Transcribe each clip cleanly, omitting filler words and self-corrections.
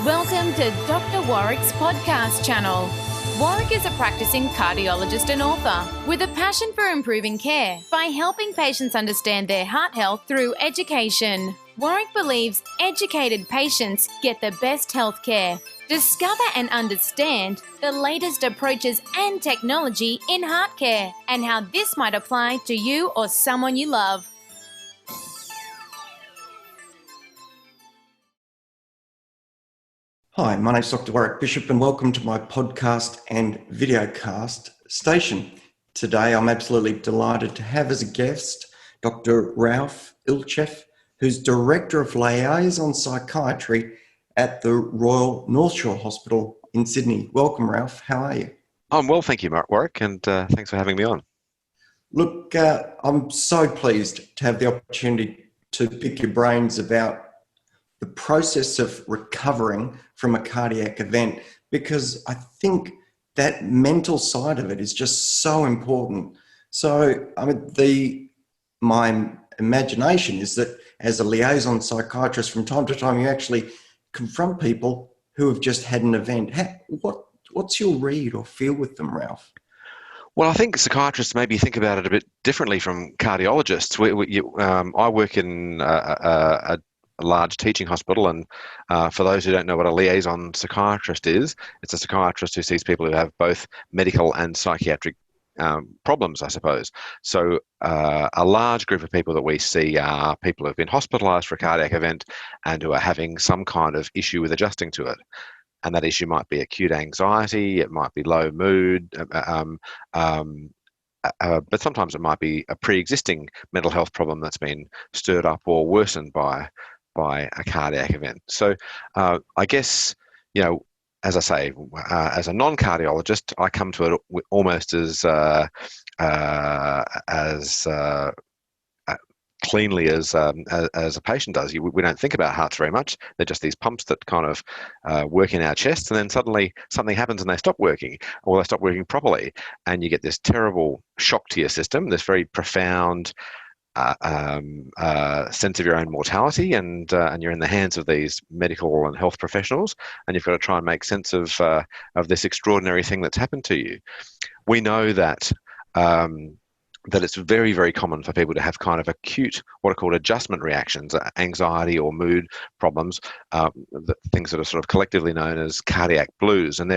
Welcome to Doctor Warrick's podcast channel. Warrick is a practising cardiologist and author with a passion for improving care by helping patients understand their heart health through education. Warrick believes educated patients get the best health care. Discover and understand the latest approaches and technology in heart care and how this might apply to you or someone you love. Hi, my name is Doctor Warrick Bishop and welcome to my podcast and videocast station. Today I'm absolutely delighted to have as a guest Dr. Ilcheff, who's Director of Liaison Psychiatry at the Royal North Shore Hospital in Sydney. Welcome, Ralph. How are you? I'm well, thank you, Warrick, and thanks for having me on. Look, I'm so pleased to have the opportunity to pick your brains about the process of recovering from a cardiac event, because I think that mental side of it is just so important. So, my imagination is that as a liaison psychiatrist, from time to time, you actually confront people who have just had an event. What's your read or feel with them, Ralph? Well, I think psychiatrists maybe think about it a bit differently from cardiologists. I work in a large teaching hospital, and for those who don't know what a liaison psychiatrist is, it's a psychiatrist who sees people who have both medical and psychiatric problems, I suppose. So a large group of people that we see are people who have been hospitalised for a cardiac event and who are having some kind of issue with adjusting to it. And that issue might be acute anxiety, it might be low mood, but sometimes it might be a pre-existing mental health problem that's been stirred up or worsened by a cardiac event. So I guess, as I say, as a non-cardiologist, I come to it almost as cleanly as a patient does. We don't think about hearts very much. They're just these pumps that kind of work in our chests, and then suddenly something happens and they stop working, or they stop working properly, and you get this terrible shock to your system, this very profound sense of your own mortality, and you're in the hands of these medical and health professionals, and you've got to try and make sense of this extraordinary thing that's happened to you. We know that it's very, very common for people to have kind of acute, what are called adjustment reactions, anxiety or mood problems, things that are sort of collectively known as cardiac blues, and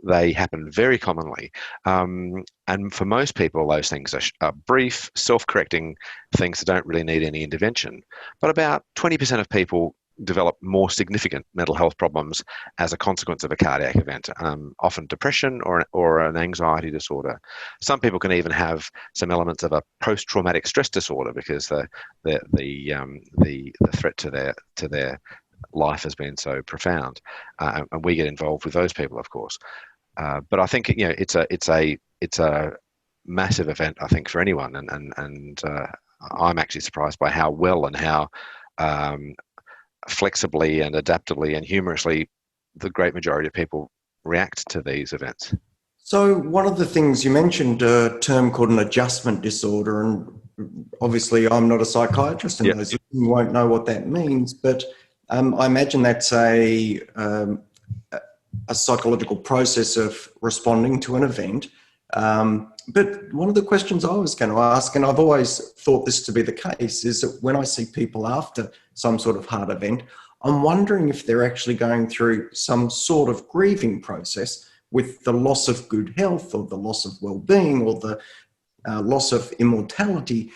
they happen very commonly. And for most people, those things are brief, self-correcting things that don't really need any intervention. But about 20% of people develop more significant mental health problems as a consequence of a cardiac event, often depression or an anxiety disorder. Some people can even have some elements of a post-traumatic stress disorder because the threat to their life has been so profound, and we get involved with those people, of course. But I think it's a massive event, I think, for anyone, and I'm actually surprised by how well and how flexibly and adaptively and humorously the great majority of people react to these events. So one of the things you mentioned, a term called an adjustment disorder, and obviously I'm not a psychiatrist and those who won't know what that means, but I imagine that's a psychological process of responding to an event. But one of the questions I was going to ask, and I've always thought this to be the case, is that when I see people after some sort of heart event, I'm wondering if they're actually going through some sort of grieving process with the loss of good health or the loss of well-being or the loss of immortality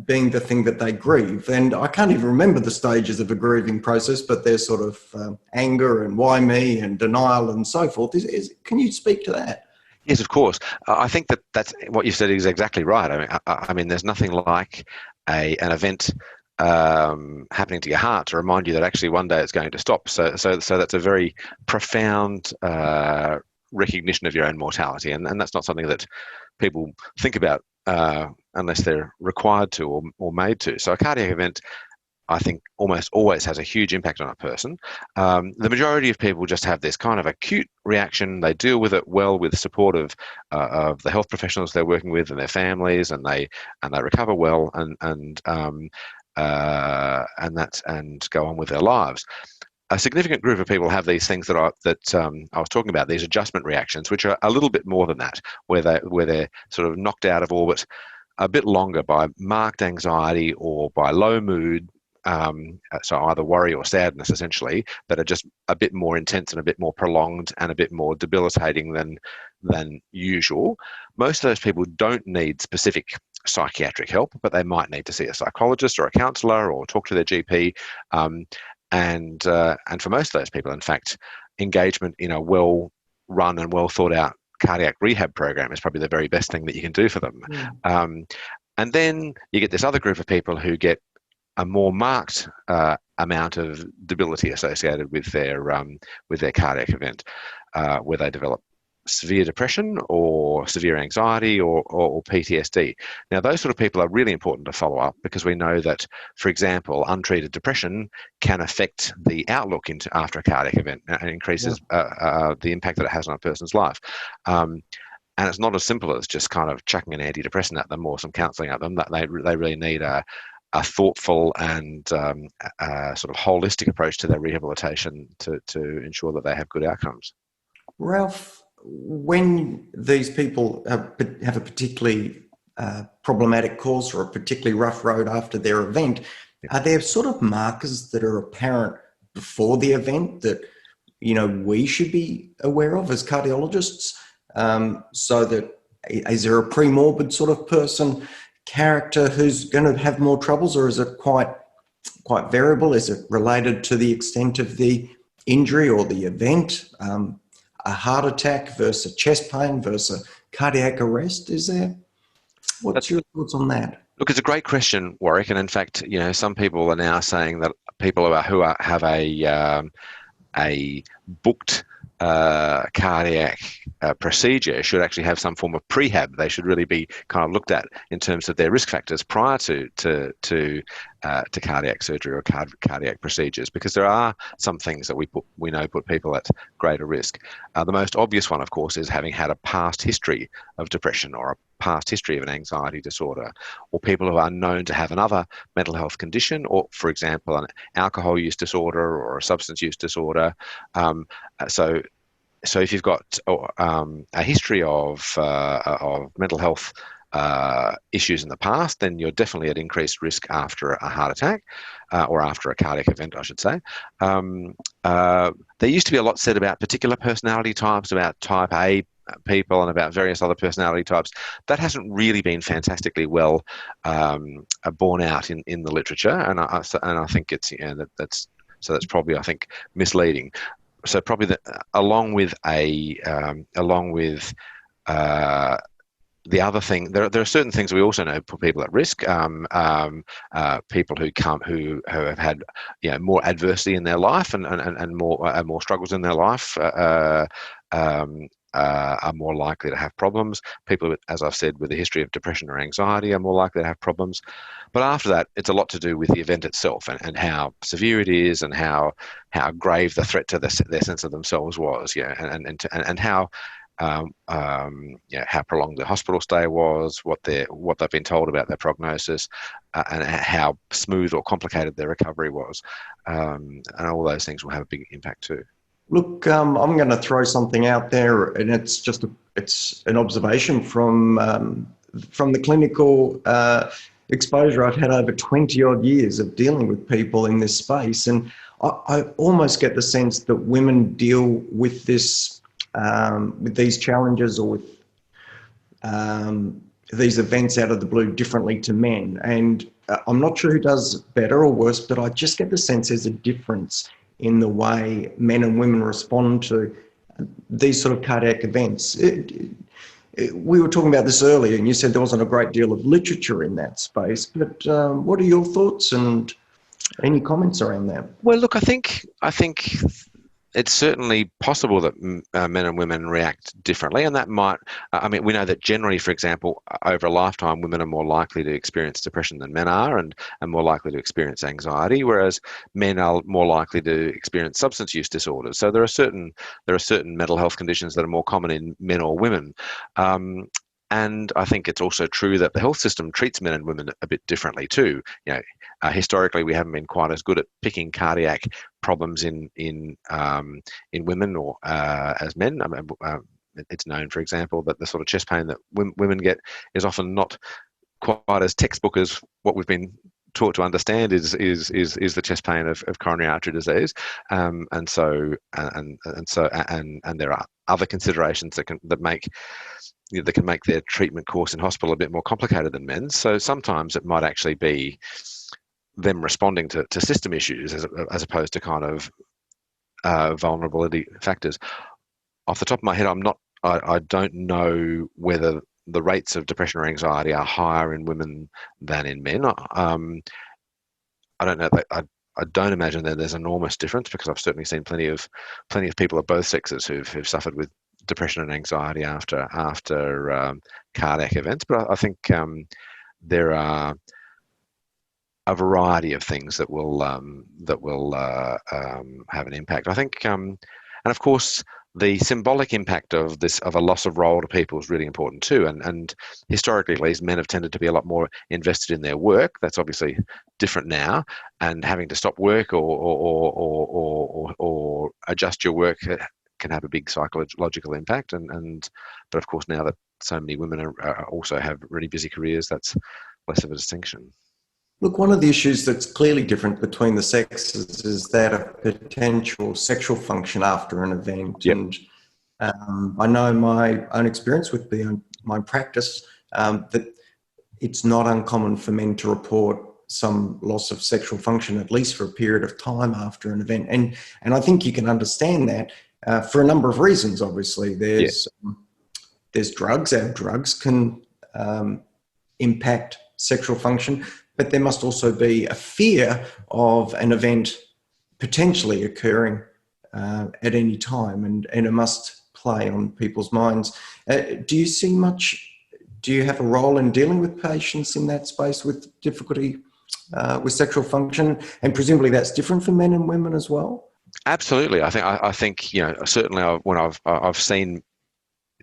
being the thing that they grieve. And I can't even remember the stages of a grieving process, but there's sort of anger and why me and denial and so forth. Can you speak to that? Yes, of course. I think that's what you said is exactly right. I mean, there's nothing like an event happening to your heart to remind you that actually one day it's going to stop. So that's a very profound recognition of your own mortality, and that's not something that people think about unless they're required to or made to. So a cardiac event, I think, almost always has a huge impact on a person. The majority of people just have this kind of acute reaction. They deal with it well with support of the health professionals they're working with and their families, and they recover well and go on with their lives. a significant group of people have these things that I was talking about, these adjustment reactions, which are a little bit more than that, where they're sort of knocked out of orbit a bit longer by marked anxiety or by low mood, so either worry or sadness, essentially, that are just a bit more intense and a bit more prolonged and a bit more debilitating than usual. Most of those people don't need specific psychiatric help, but they might need to see a psychologist or a counsellor or talk to their GP. And for most of those people, in fact, engagement in a well-run and well-thought-out cardiac rehab program is probably the very best thing that you can do for them. And then you get this other group of people who get a more marked amount of debility associated with their cardiac event, where they develop severe depression or severe anxiety or PTSD. Now, those sort of people are really important to follow up, because we know that, for example, untreated depression can affect the outlook after a cardiac event and increases the impact that it has on a person's life. And it's not as simple as just kind of chucking an antidepressant at them or some counselling at them. That they really need a thoughtful and sort of holistic approach to their rehabilitation to ensure that they have good outcomes. Ralph, when these people have a particularly problematic course or a particularly rough road after their event, are there sort of markers that are apparent before the event that, you know, we should be aware of as cardiologists? So that, is there a pre-morbid sort of person, character who's going to have more troubles, or is it quite variable? Is it related to the extent of the injury or the event? A heart attack versus chest pain versus cardiac arrest? Is there? What's your thoughts on that? Look, it's a great question, Warwick, and in fact, you know, some people are now saying that people who have a booked cardiac procedure should actually have some form of prehab. They should really be kind of looked at in terms of their risk factors prior to cardiac surgery or cardiac procedures, because there are some things that we know put people at greater risk. The most obvious one, of course, is having had a past history of depression or a past history of an anxiety disorder, or people who are known to have another mental health condition, or, for example, an alcohol use disorder or a substance use disorder. So if you've got a history of mental health issues in the past, then you're definitely at increased risk after a heart attack or after a cardiac event, I should say. There used to be a lot said about particular personality types, about type A people and about various other personality types. That hasn't really been fantastically well borne out in the literature, and I think it's, you know, that's probably, I think, misleading. So probably along with the other thing, there are certain things we also know put people at risk. People who have had, you know, more adversity in their life and more struggles in their life are more likely to have problems. People, as I've said, with a history of depression or anxiety are more likely to have problems. But after that, it's a lot to do with the event itself and how severe it is and how grave the threat to their sense of themselves was, yeah, and how how prolonged the hospital stay was, what they've been told about their prognosis, and how smooth or complicated their recovery was, and all those things will have a big impact too. Look, I'm going to throw something out there, and it's an observation from the clinical exposure I've had over 20 odd years of dealing with people in this space, and I almost get the sense that women deal with this, with these challenges or with these events out of the blue differently to men. And I'm not sure who does better or worse, but I just get the sense there's a difference in the way men and women respond to these sort of cardiac events. We were talking about this earlier, and you said there wasn't a great deal of literature in that space, but what are your thoughts and any comments around that? Well, look, I think it's certainly possible that men and women react differently, and that might, I mean, we know that generally, for example, over a lifetime, women are more likely to experience depression than men are, and more likely to experience anxiety, whereas men are more likely to experience substance use disorders. So there are certain mental health conditions that are more common in men or women. And I think it's also true that the health system treats men and women a bit differently too. Historically, we haven't been quite as good at picking cardiac problems in women or as men. It's known, for example, that the sort of chest pain that women get is often not quite as textbook as what we've been taught to understand is the chest pain of coronary artery disease, and there are other considerations that can make their treatment course in hospital a bit more complicated than men's. So sometimes it might actually be them responding to system issues as opposed to kind of vulnerability factors. Off the top of my head, I don't know whether the rates of depression or anxiety are higher in women than in men. I don't know. I don't imagine that there's enormous difference, because I've certainly seen plenty of people of both sexes who've suffered with depression and anxiety after cardiac events. But I think there are a variety of things that will have an impact. I think, and of course, the symbolic impact of a loss of role to people is really important too. And historically, at least, men have tended to be a lot more invested in their work. That's obviously different now, and having to stop work or adjust your work can have a big psychological impact. But of course, now that so many women also have really busy careers, that's less of a distinction. Look, one of the issues that's clearly different between the sexes is that of potential sexual function after an event. Yep. And I know my own experience with my practice, that it's not uncommon for men to report some loss of sexual function, at least for a period of time after an event. And I think you can understand that for a number of reasons. Obviously, there's drugs. Our drugs can impact sexual function. But there must also be a fear of an event potentially occurring at any time, and it must play on people's minds. Do you have a role in dealing with patients in that space with difficulty with sexual function? And presumably that's different for men and women as well? Absolutely. I think certainly when I've seen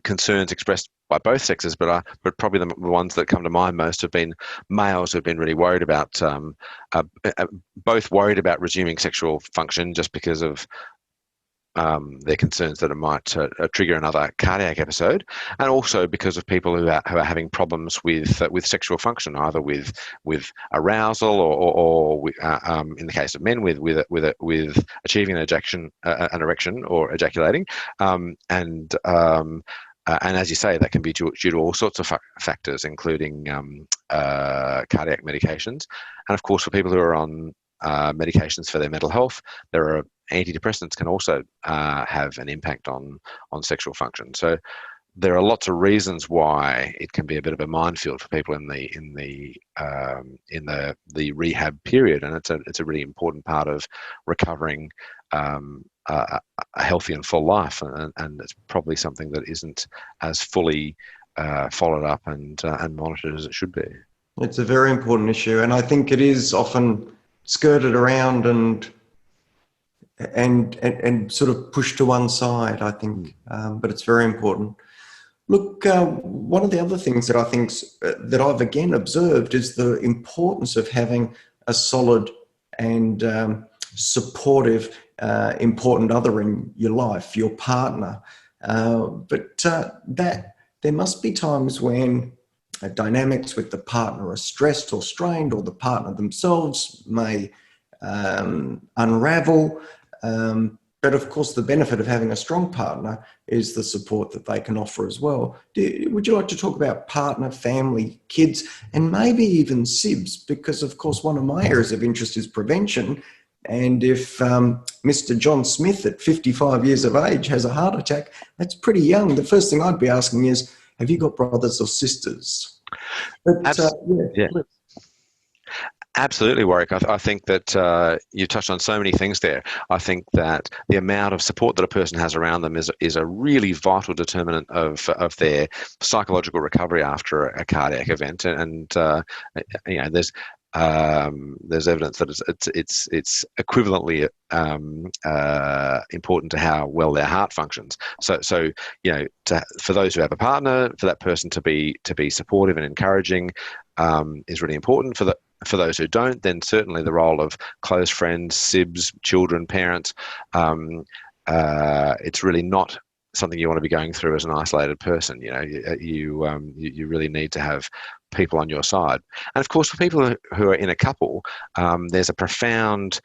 concerns expressed by both sexes, but probably the ones that come to mind most have been males who've been really worried about, both worried about resuming sexual function just because of their concerns that it might trigger another cardiac episode, and also because of people who are having problems with sexual function, either with arousal or in the case of men with achieving an erection or ejaculating, and as you say, that can be due to all sorts of factors, including cardiac medications. And of course, for people who are on medications for their mental health, there are antidepressants can also have an impact on sexual function. So there are lots of reasons why it can be a bit of a minefield for people in the rehab period, and it's a really important part of recovering a healthy and full life, and it's probably something that isn't as fully followed up and monitored as it should be. It's a very important issue, and I think it is often skirted around and sort of pushed to one side, I think, but it's very important. Look, one of the other things that I think that I've again observed is the importance of having a solid and supportive, important other in your life, your partner. But that there must be times when dynamics with the partner are stressed or strained, or the partner themselves may unravel. But of course, the benefit of having a strong partner is the support that they can offer as well. Would you like to talk about partner, family, kids, and maybe even SIBS? Because of course, one of my areas of interest is prevention. And if Mr. John Smith at 55 years of age has a heart attack, that's pretty young. The first thing I'd be asking is, have you got brothers or sisters? But, yeah. Absolutely, Warrick. I think that you touched on so many things there. I think that the amount of support that a person has around them is a really vital determinant of their psychological recovery after a cardiac event. And there's there's evidence that it's equivalently important to how well their heart functions. So for those who have a partner, for that person to be supportive and encouraging is really important. For those who don't, then certainly the role of close friends, sibs, children, parents. It's really not something you want to be going through as an isolated person. You really need to have people on your side. And of course, for people who are in a couple, there's a profound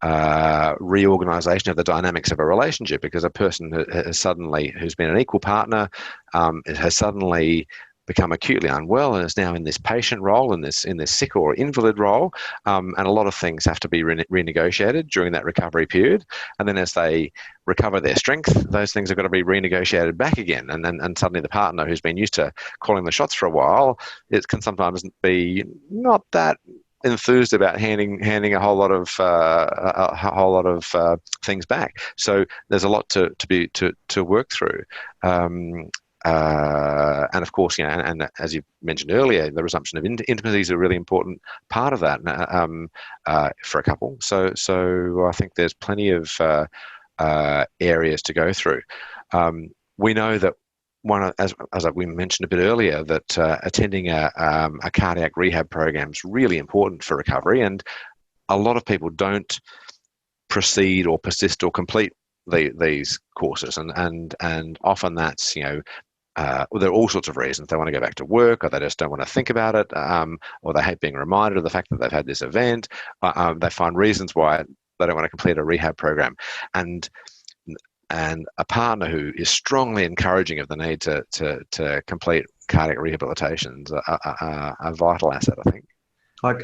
reorganization of the dynamics of a relationship, because a person who's been an equal partner has suddenly become acutely unwell and is now in this patient role, in this sick or invalid role, and a lot of things have to be renegotiated during that recovery period. And then as they recover their strength, those things have got to be renegotiated back again. And suddenly the partner who's been used to calling the shots for a while, it can sometimes be not that enthused about handing a whole lot of things back. So there's a lot to work through. And of course, and as you mentioned earlier, the resumption of intimacy is a really important part of that for a couple. So I think there's plenty of areas to go through. We know that as we mentioned a bit earlier, that attending a cardiac rehab program is really important for recovery, and a lot of people don't proceed or persist or complete these courses, and often that's there are all sorts of reasons. They want to go back to work, or they just don't want to think about it, or they hate being reminded of the fact that they've had this event. They find reasons why they don't want to complete a rehab program, and a partner who is strongly encouraging of the need to complete cardiac rehabilitations are a vital asset, I think. I've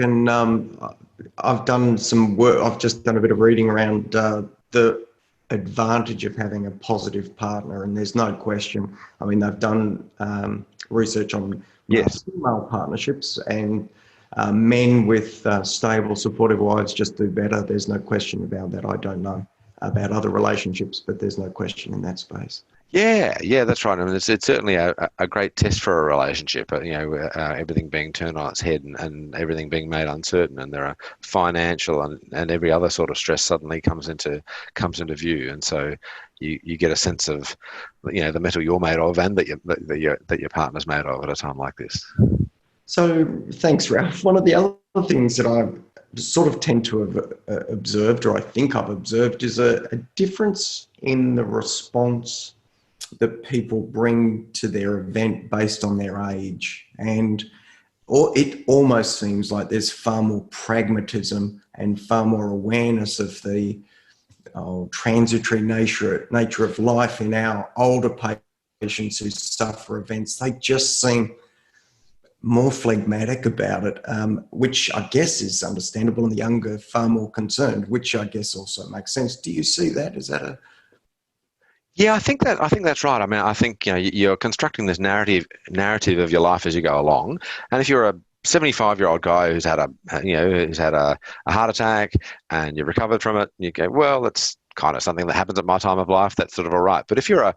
done some work. I've just done a bit of reading around the advantage of having a positive partner, and there's no question. I mean, they've done research on female partnerships, and men with stable, supportive wives just do better. There's no question about that. I don't know about other relationships, but there's no question in that space. Yeah, that's right. I mean, it's certainly a great test for a relationship. Everything being turned on its head and everything being made uncertain, and there are financial and every other sort of stress suddenly comes into view, and so you get a sense of the metal you're made of, and that your partner's made of at a time like this. So thanks, Ralph. One of the other things that I sort of tend to have observed, or I think I've observed, is a difference in the response that people bring to their event based on their age. And it almost seems like there's far more pragmatism and far more awareness of the transitory nature of life in our older patients who suffer events. They just seem more phlegmatic about it, which I guess is understandable, and the younger far more concerned, which I guess also makes sense. Do you see that? Is that a... Yeah, I think that's right. I mean, I think you're constructing this narrative of your life as you go along, and if you're a 75-year-old guy who's had a heart attack and you've recovered from it, you go, well, that's kind of something that happens at my time of life. That's sort of all right. But if you're a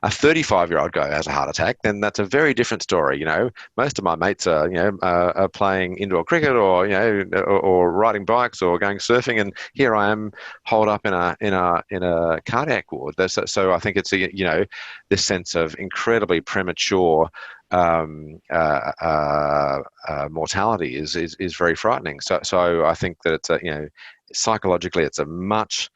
35-year-old guy who has a heart attack, then that's a very different story. Most of my mates are playing indoor cricket or riding bikes or going surfing, and here I am holed up in a cardiac ward. So I think it's this sense of incredibly premature mortality is very frightening. So I think that it's psychologically it's a much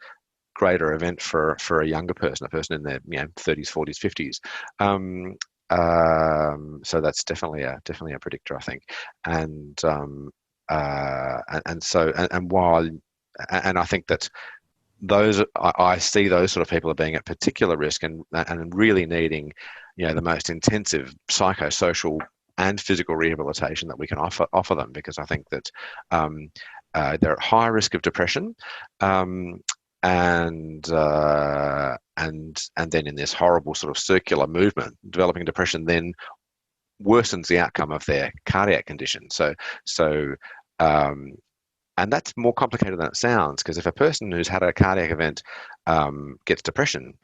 greater event for a younger person, a person in their 30s, 40s, 50s. So that's definitely a predictor, I think. And I think that I see those sort of people as being at particular risk and really needing the most intensive psychosocial and physical rehabilitation that we can offer them, because I think that they're at high risk of depression, and then in this horrible sort of circular movement, developing depression then worsens the outcome of their cardiac condition. And that's more complicated than it sounds, because if a person who's had a cardiac event gets depression,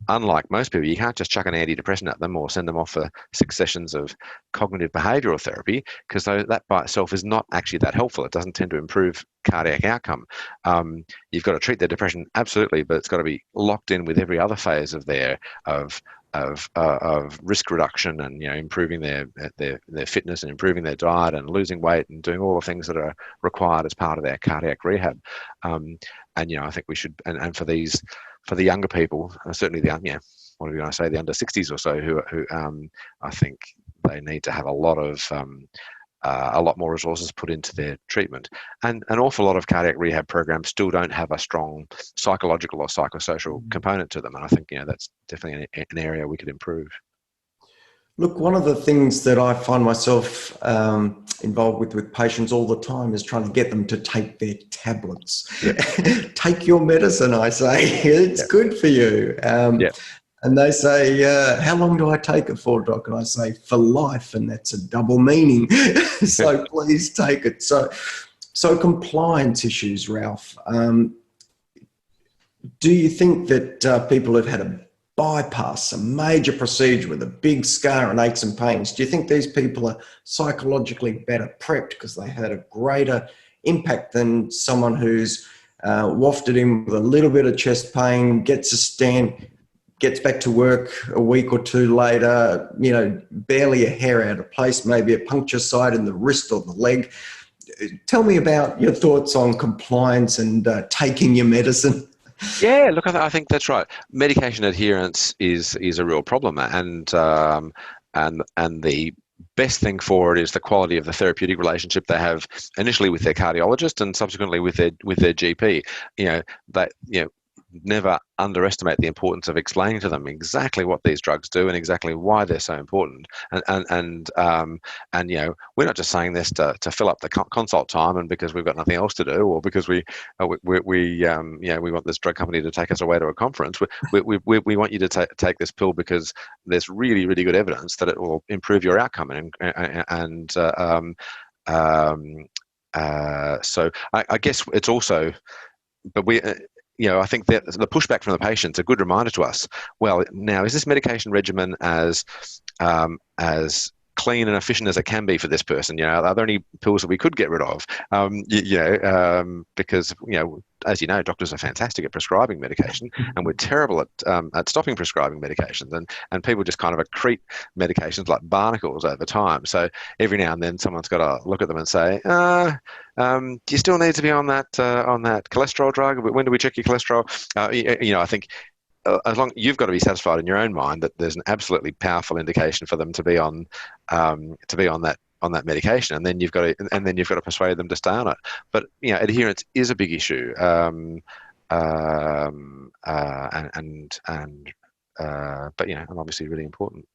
unlike most people, you can't just chuck an antidepressant at them or send them off for 6 sessions of cognitive behavioral therapy, because that by itself is not actually that helpful. It doesn't tend to improve cardiac outcome. You've got to treat their depression, absolutely, but it's got to be locked in with every other phase of risk reduction, and improving their fitness, and improving their diet, and losing weight, and doing all the things that are required as part of their cardiac rehab. And I think we should, and for the younger people, certainly the what do I say, the under 60s or so, who I think they need to have a lot more resources put into their treatment. And an awful lot of cardiac rehab programs still don't have a strong psychological or psychosocial component to them. And I think, that's definitely an area we could improve. Look, one of the things that I find myself involved with patients all the time is trying to get them to take their tablets. Yeah. Take your medicine, I say. It's good for you. And they say, how long do I take it for, Doc? And I say, for life, and that's a double meaning. So please take it. So compliance issues, Ralph. Do you think that people have had a bypass, a major procedure with a big scar and aches and pains, do you think these people are psychologically better prepped because they had a greater impact than someone who's wafted in with a little bit of chest pain, gets a stent, gets back to work a week or two later, barely a hair out of place, maybe a puncture site in the wrist or the leg? Tell me about your thoughts on compliance and taking your medicine. Yeah, look, I think that's right. Medication adherence is a real problem, and the best thing for it is the quality of the therapeutic relationship they have initially with their cardiologist and subsequently with their GP. Never underestimate the importance of explaining to them exactly what these drugs do and exactly why they're so important. And we're not just saying this to fill up the consult time and because we've got nothing else to do, or because we want this drug company to take us away to a conference. We want you to take this pill because there's really, really good evidence that it will improve your outcome. So I guess it's also, but I think that the pushback from the patient's a good reminder to us. Well, now, is this medication regimen as clean and efficient as it can be for this person? Are there any pills that we could get rid of? Because as you know, doctors are fantastic at prescribing medication, and we're terrible at stopping prescribing medications, and people just kind of accrete medications like barnacles over time. So every now and then, someone's got to look at them and say, do you still need to be on that cholesterol drug? When do we check your cholesterol? I think as long you've got to be satisfied in your own mind that there's an absolutely powerful indication for them to be on that medication, and then you've got to persuade them to stay on it. But adherence is a big issue, and obviously really important.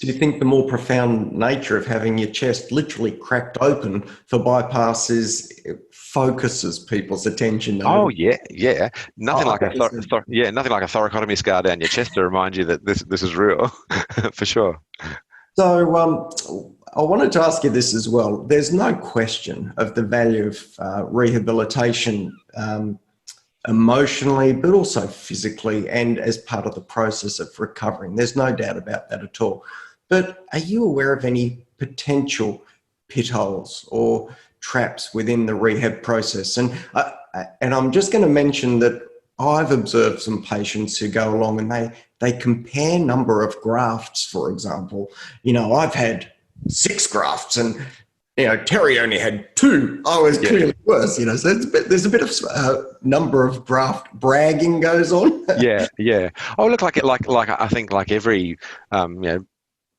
Do you think the more profound nature of having your chest literally cracked open for bypasses focuses people's attention? Oh yeah. Nothing like a thoracotomy scar down your chest to remind you that this is real, for sure. So I wanted to ask you this as well. There's no question of the value of rehabilitation, emotionally, but also physically, and as part of the process of recovering. There's no doubt about that at all. But are you aware of any potential pit holes or traps within the rehab process? And I'm just going to mention that I've observed some patients who go along and they compare number of grafts, for example. I've had 6 grafts and Terry only had 2. I was clearly worse, so there's a bit of number of graft bragging goes on. Yeah. Oh, look, I think like every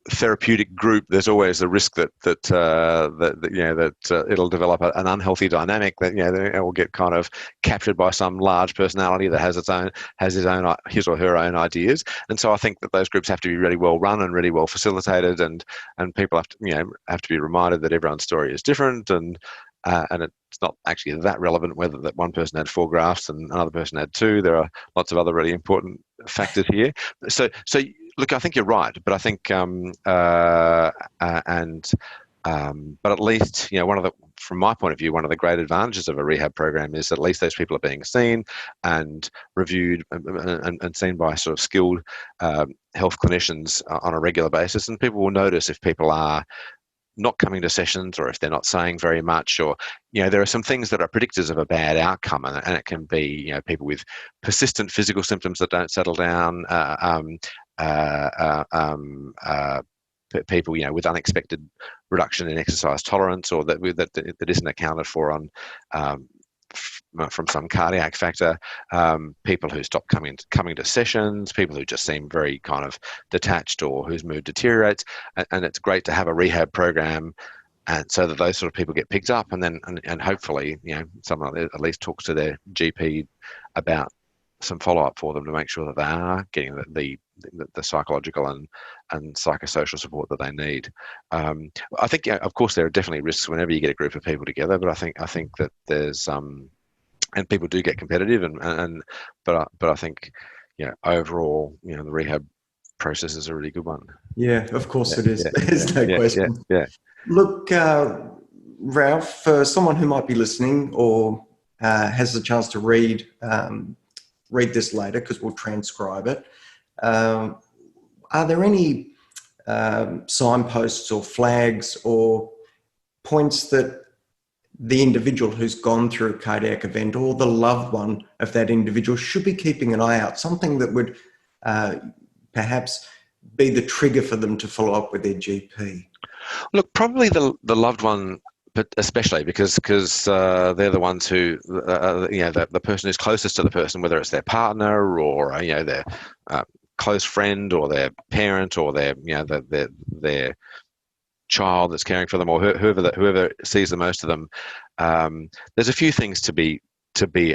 therapeutic group, there's always the risk that it'll develop an unhealthy dynamic, that it will get kind of captured by some large personality that has his or her own ideas. And so I think that those groups have to be really well run and really well facilitated, and people have to be reminded that everyone's story is different, and it's not actually that relevant whether that one person had 4 grafts and another person had 2. There are lots of other really important factors here. So look, I think you're right, but I think but at least one of from my point of view, one of the great advantages of a rehab program is at least those people are being seen and reviewed and seen by sort of skilled health clinicians on a regular basis, and people will notice if people are not coming to sessions or if they're not saying very much, or there are some things that are predictors of a bad outcome, and it can be people with persistent physical symptoms that don't settle down, people with unexpected reduction in exercise tolerance, or that isn't accounted for on from some cardiac factor, people who stop coming to sessions, people who just seem very kind of detached or whose mood deteriorates, and it's great to have a rehab program, and so that those sort of people get picked up, and then and hopefully someone at least talks to their GP about some follow-up for them to make sure that they are getting the psychological and psychosocial support that they need. I think, of course, there are definitely risks whenever you get a group of people together, but I think that there's and people do get competitive, but I think overall the rehab process is a really good one. Yeah, of course it is. There's no question. Yeah. Look, Ralph, for someone who might be listening or has the chance to read this later, because we'll transcribe it, are there any signposts or flags or points that the individual who's gone through a cardiac event or the loved one of that individual should be keeping an eye out, something that would perhaps be the trigger for them to follow up with their GP? Look, probably the loved one, but especially because they're the ones who, the person who's closest to the person, whether it's their partner or their close friend or their parent or their child that's caring for them, or whoever sees the most of them. There's a few things to be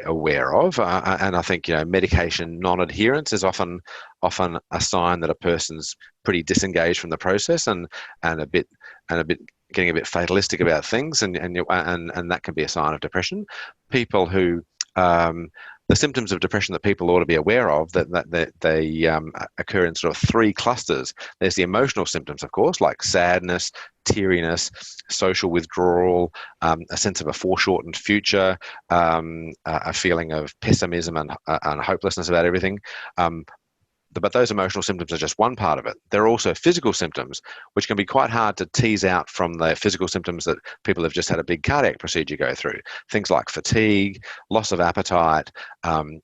aware of, and I think medication non-adherence is often a sign that a person's pretty disengaged from the process and a bit getting a bit fatalistic about things, and that can be a sign of depression. People who the symptoms of depression that people ought to be aware of, that they occur in sort of three clusters. There's the emotional symptoms, of course, like sadness, teariness, social withdrawal, a sense of a foreshortened future, a feeling of pessimism and hopelessness about everything. But those emotional symptoms are just one part of it. There are also physical symptoms, which can be quite hard to tease out from the physical symptoms that people have just had a big cardiac procedure go through. Things like fatigue, loss of appetite,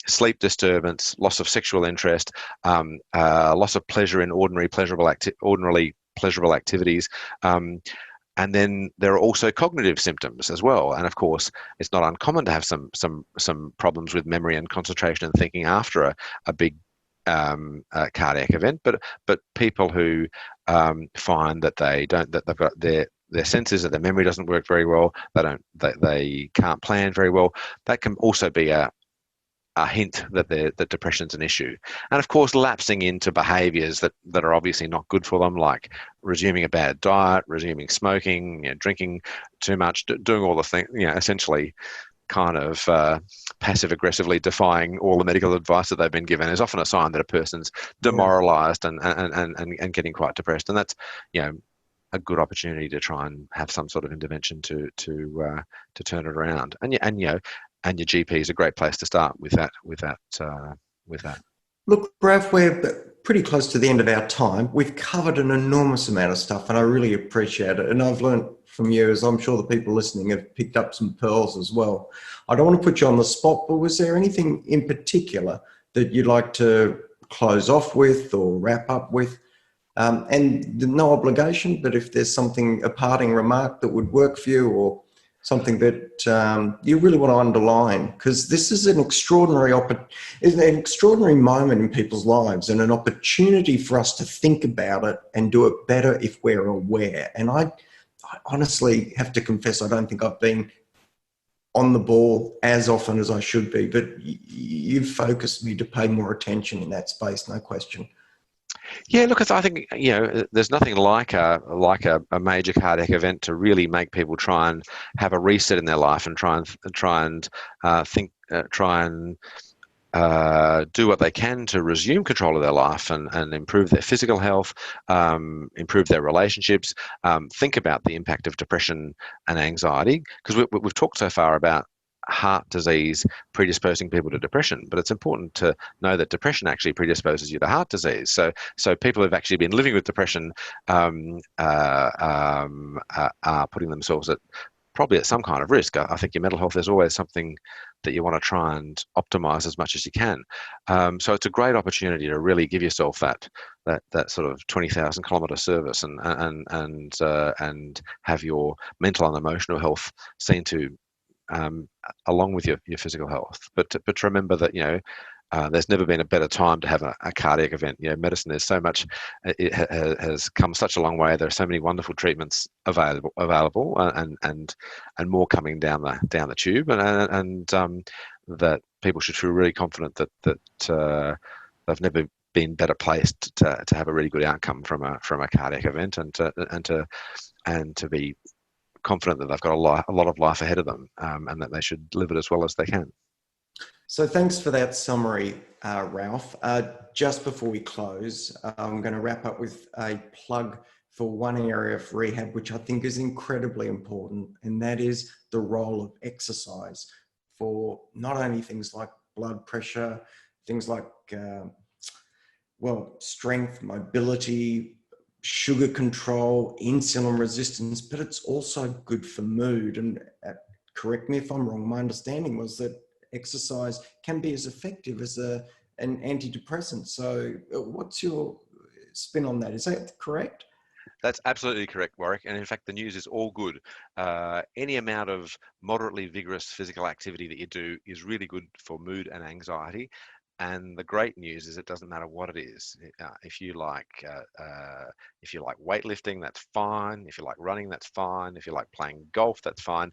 sleep disturbance, loss of sexual interest, loss of pleasure in ordinarily pleasurable activities. And then there are also cognitive symptoms as well. And of course, it's not uncommon to have some problems with memory and concentration and thinking after a big cardiac event, but people who find that they've got their senses, that their memory doesn't work very well, they can't plan very well, that can also be a hint that depression's an issue. And of course, lapsing into behaviours that are obviously not good for them, like resuming a bad diet, resuming smoking, drinking too much, doing all the things, essentially kind of passive aggressively defying all the medical advice that they've been given, is often a sign that a person's demoralized and getting quite depressed. And that's a good opportunity to try and have some sort of intervention to turn it around. And your GP is a great place to start with that. Look, Ralph, we're pretty close to the end of our time. We've covered an enormous amount of stuff, and I really appreciate it. And I've learned from you, as I'm sure the people listening have picked up some pearls as well. I don't want to put you on the spot, but was there anything in particular that you'd like to close off with or wrap up with? And no obligation, but if there's a parting remark that would work for you, or something that you really want to underline, because this is an extraordinary moment in people's lives, and an opportunity for us to think about it and do it better if we're aware. And I honestly have to confess, I don't think I've been on the ball as often as I should be, but you've focused me to pay more attention in that space, no question. Yeah, look, I think there's nothing like a major cardiac event to really make people try and have a reset in their life and try and think do what they can to resume control of their life and improve their physical health, improve their relationships, think about the impact of depression and anxiety, because we've talked so far about heart disease predisposing people to depression, but it's important to know that depression actually predisposes you to heart disease. So people who've actually been living with depression are putting themselves probably at some kind of risk. I think your mental health is always something that you want to try and optimize as much as you can. So it's a great opportunity to really give yourself that sort of 20,000 kilometer service and have your mental and emotional health seen to along with your physical health. But to remember that, there's never been a better time to have a cardiac event. Medicine is so much, it has come such a long way. There are so many wonderful treatments available, and more coming down the tube, and that people should feel really confident that they've never been better placed to have a really good outcome from a cardiac event, and to be confident that they've got a lot of life ahead of them, and that they should live it as well as they can. So thanks for that summary, Ralph. Just before we close, I'm going to wrap up with a plug for one area of rehab, which I think is incredibly important, and that is the role of exercise for not only things like blood pressure, things like, strength, mobility, sugar control, insulin resistance, but it's also good for mood. And correct me if I'm wrong, my understanding was that exercise can be as effective as an antidepressant. So what's your spin on that? Is that correct? That's absolutely correct, Warwick. And in fact, the news is all good. Any amount of moderately vigorous physical activity that you do is really good for mood and anxiety. And the great news is it doesn't matter what it is. If you like weightlifting, that's fine. If you like running, that's fine. If you like playing golf, that's fine.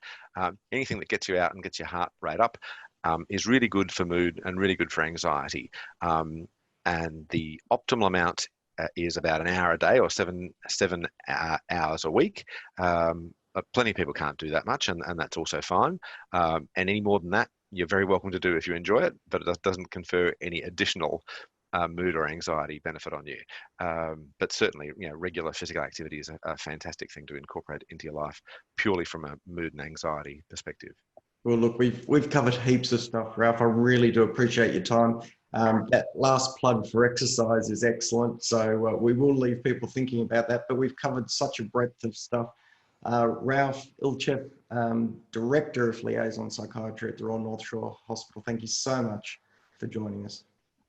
Anything that gets you out and gets your heart rate up is really good for mood and really good for anxiety. And the optimal amount is about an hour a day or seven hours a week. Plenty of people can't do that much, and that's also fine. And any more than that, you're very welcome to do if you enjoy it, but it doesn't confer any additional mood or anxiety benefit on you. But certainly, regular physical activity is a fantastic thing to incorporate into your life purely from a mood and anxiety perspective. Well, look, we've covered heaps of stuff, Ralph. I really do appreciate your time. That last plug for exercise is excellent. So we will leave people thinking about that, but we've covered such a breadth of stuff. Ralph Ilcheff, Director of Liaison Psychiatry at the Royal North Shore Hospital, thank you so much for joining us.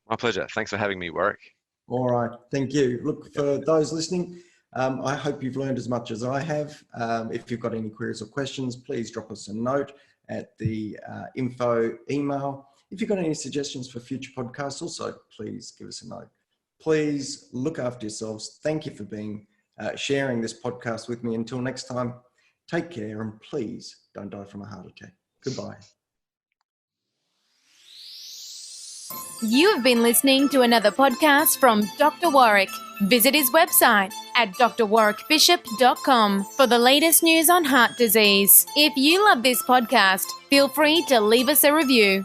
My pleasure. Thanks for having me, Warwick. All right. Thank you. Look, for those listening, I hope you've learned as much as I have. If you've got any queries or questions, please drop us a note at the info email. If you've got any suggestions for future podcasts, also please give us a note. Please look after yourselves. Thank you for sharing this podcast with me. Until next time, take care, and please don't die from a heart attack. Goodbye. You have been listening to another podcast from Dr. Warrick. Visit his website at drwarrickbishop.com for the latest news on heart disease. If you love this podcast, feel free to leave us a review.